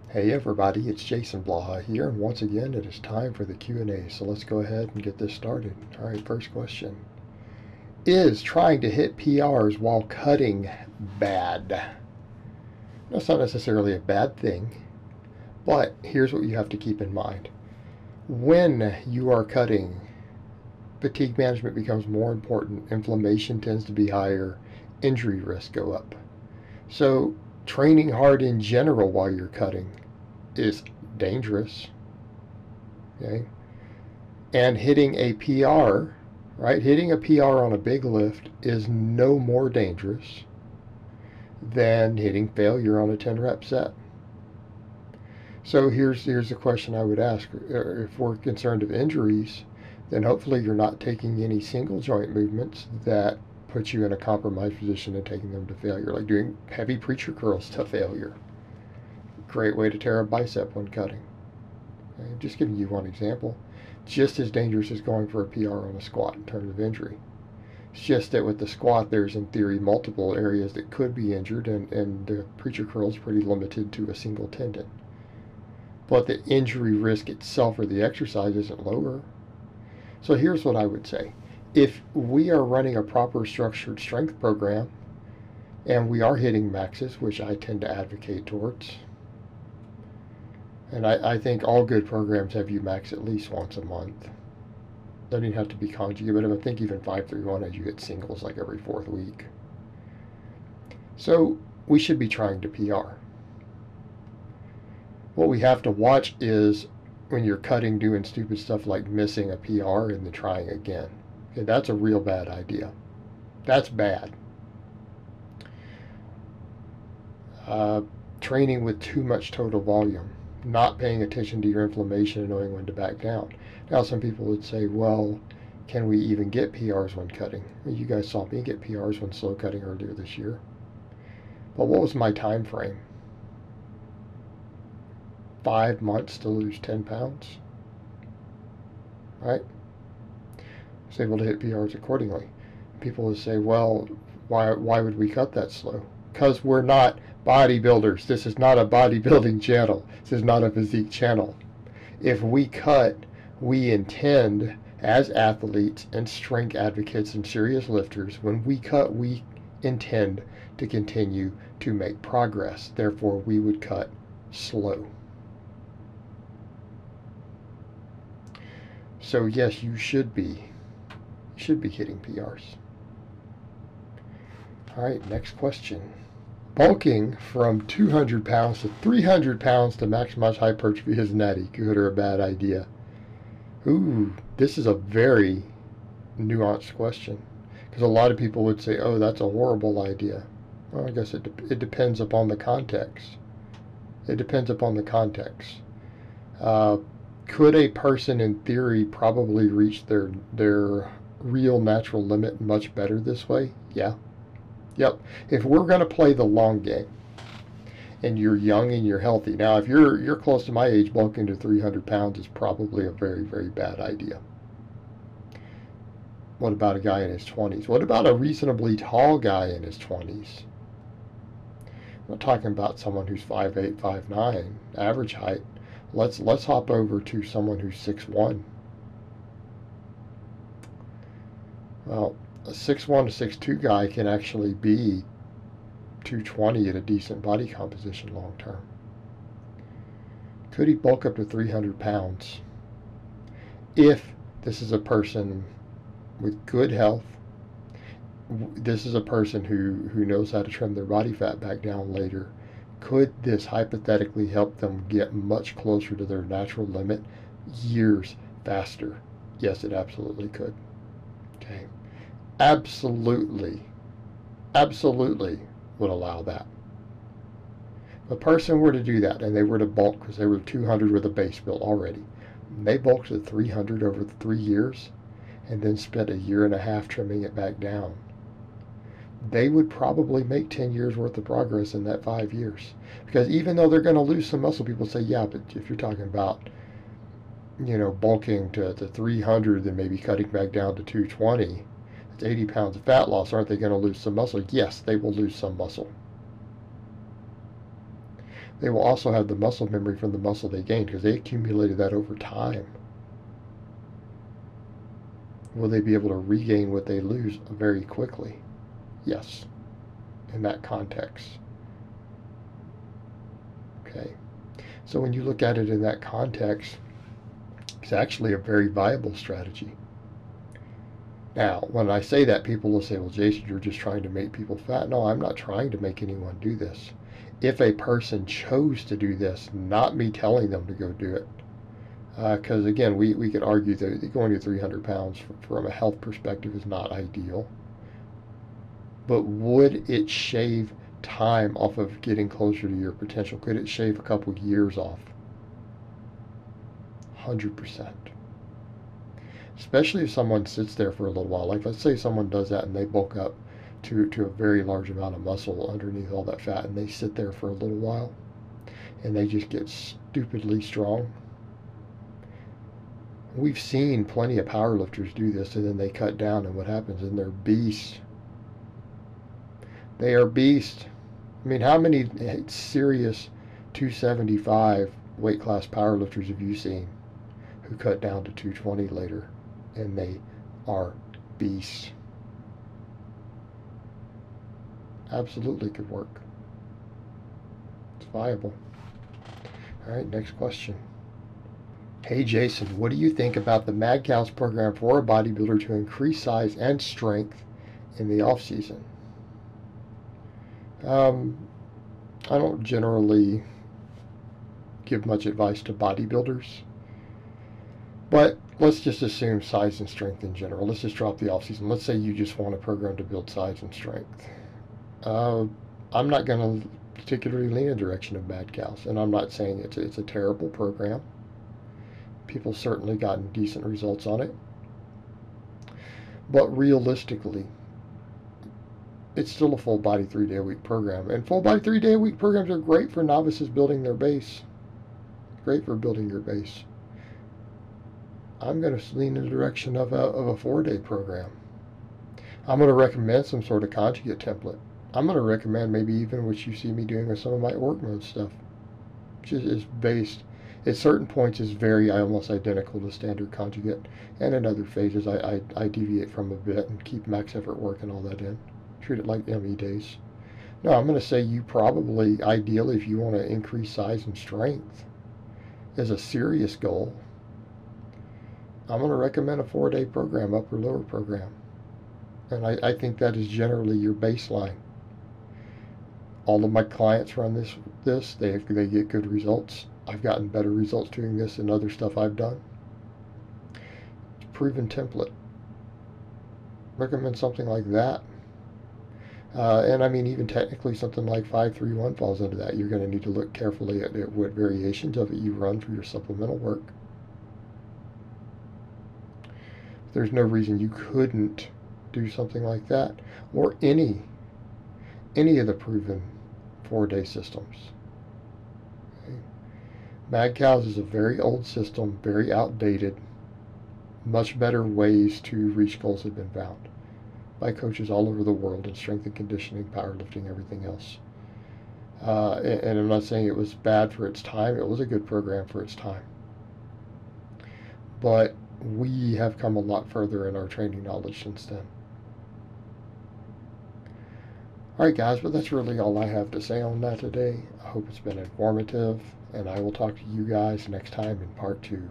Hey everybody, it's Jason Blaha here, and once again it is time for the Q&A, so let's go ahead and get this started. Alright, first question. Is trying to hit PRs while cutting bad? That's not necessarily a bad thing, but here's what you have to keep in mind. When you are cutting, fatigue management becomes more important, inflammation tends to be higher, injury risks go up. So training hard in general while you're cutting is dangerous, okay? And hitting a PR, right? Hitting a PR on a big lift is no more dangerous than hitting failure on a 10 rep set. So here's the question I would ask. If we're concerned of injuries, then hopefully you're not taking any single joint movements that put you in a compromised position and taking them to failure, like doing heavy preacher curls to failure. Great way to tear a bicep when cutting. Okay, just giving you one example. Just as dangerous as going for a PR on a squat in terms of injury. It's just that with the squat, there's in theory multiple areas that could be injured, and the preacher curl is pretty limited to a single tendon. But the injury risk itself or the exercise isn't lower. So here's what I would say. If we are running a proper structured strength program and we are hitting maxes, which I tend to advocate towards, and I think all good programs have you max at least once a month. Doesn't even have to be conjugate, but I think even 531 has you hit singles like every 4th week. So we should be trying to PR. What we have to watch is when you're cutting, doing stupid stuff like missing a PR and then trying again. Okay, that's a real bad idea. That's bad. Training with too much total volume, not paying attention to your inflammation and knowing when to back down. Now some people would say, well, can we even get PRs when cutting? You guys saw me get PRs when slow cutting earlier this year. But what was my time frame? 5 months to lose 10 pounds, right? I was able to hit PRs accordingly. People would say, well, why would we cut that slow? Because we're not bodybuilders. This is not a bodybuilding channel. This is not a physique channel. If we cut, we intend, as athletes and strength advocates and serious lifters, when we cut, we intend to continue to make progress. Therefore, we would cut slow. So yes, you should be hitting PRs. All right, next question. Bulking from 200 pounds to 300 pounds to maximize hypertrophy is natty, good or a bad idea? Ooh, this is a very nuanced question, because a lot of people would say, oh, that's a horrible idea. Well, I guess it depends upon the context. It depends upon the context. Could a person in theory probably reach their real natural limit much better this way? Yeah. Yep. If we're going to play the long game and you're young and you're healthy. Now, if you're close to my age, bulking to 300 pounds is probably a very, very bad idea. What about a guy in his 20s? What about a reasonably tall guy in his 20s? I'm not talking about someone who's 5'8", 5'9", average height. Let's hop over to someone who's 6'1". Well, a 6'1" to 6'2" guy can actually be 220 at a decent body composition long term. Could he bulk up to 300 pounds? If this is a person with good health, this is a person who knows how to trim their body fat back down later, could this hypothetically help them get much closer to their natural limit years faster? Yes, it absolutely could. Okay. Absolutely would allow that. If a person were to do that and they were to bulk because they were 200 with a base build already, and they bulked to 300 over 3 years and then spent a year and a half trimming it back down, they would probably make 10 years worth of progress in that 5 years. Because even though they're going to lose some muscle, people say, yeah, but if you're talking about, bulking to 300 and maybe cutting back down to 220, that's 80 pounds of fat loss. Aren't they going to lose some muscle? Yes, they will lose some muscle. They will also have the muscle memory from the muscle they gained because they accumulated that over time. Will they be able to regain what they lose very quickly? Yes, in that context. Okay, so when you look at it in that context, it's actually a very viable strategy. Now, when I say that, people will say, well, Jason, you're just trying to make people fat. No, I'm not trying to make anyone do this. If a person chose to do this, not me telling them to go do it. Because, again, we could argue that going to 300 pounds from a health perspective is not ideal. But would it shave time off of getting closer to your potential? Could it shave a couple years off? 100%. Especially if someone sits there for a little while. Like, let's say someone does that and they bulk up to a very large amount of muscle underneath all that fat, and they sit there for a little while and they just get stupidly strong. We've seen plenty of powerlifters do this, and then they cut down, and what happens? And they're beasts. They are beasts. I mean, how many serious 275 weight class powerlifters have you seen who cut down to 220 later, and they are beasts? Absolutely could work. It's viable. All right, next question. Hey Jason, what do you think about the madcow's program for a bodybuilder to increase size and strength in the off season? I don't generally give much advice to bodybuilders, but let's just assume size and strength in general. Let's just drop the off season. Let's say you just want a program to build size and strength. I'm not going to particularly lean in the direction of madcows, and I'm not saying it's a terrible program. People certainly gotten decent results on it, but realistically, it's still a full body 3-day-a-week program, and full body 3-day-a-week programs are great for novices building their base. Great for building your base. I'm going to lean in the direction of a 4-day program. I'm going to recommend some sort of conjugate template. I'm going to recommend maybe even what you see me doing with some of my work mode stuff, which is based at certain points is very almost identical to standard conjugate, and in other phases I deviate from a bit and keep max effort work and all that in. Treat it like ME days. No, I'm going to say you probably, ideally, if you want to increase size and strength as a serious goal, I'm going to recommend a 4-day program, upper lower program. And I think that is generally your baseline. All of my clients run this. They get good results. I've gotten better results doing this than other stuff I've done. It's a proven template. Recommend something like that. And I mean, even technically something like 5-3-1 falls into that. You're going to need to look carefully at what variations of it you run for your supplemental work. There's no reason you couldn't do something like that, or any of the proven 4-day systems. Okay. Madcows is a very old system, very outdated. Much better ways to reach goals have been found by coaches all over the world in strength and conditioning, powerlifting, everything else. And I'm not saying it was bad for its time. It was a good program for its time. But we have come a lot further in our training knowledge since then. Alright guys, but that's really all I have to say on that today. I hope it's been informative, and I will talk to you guys next time in part 2.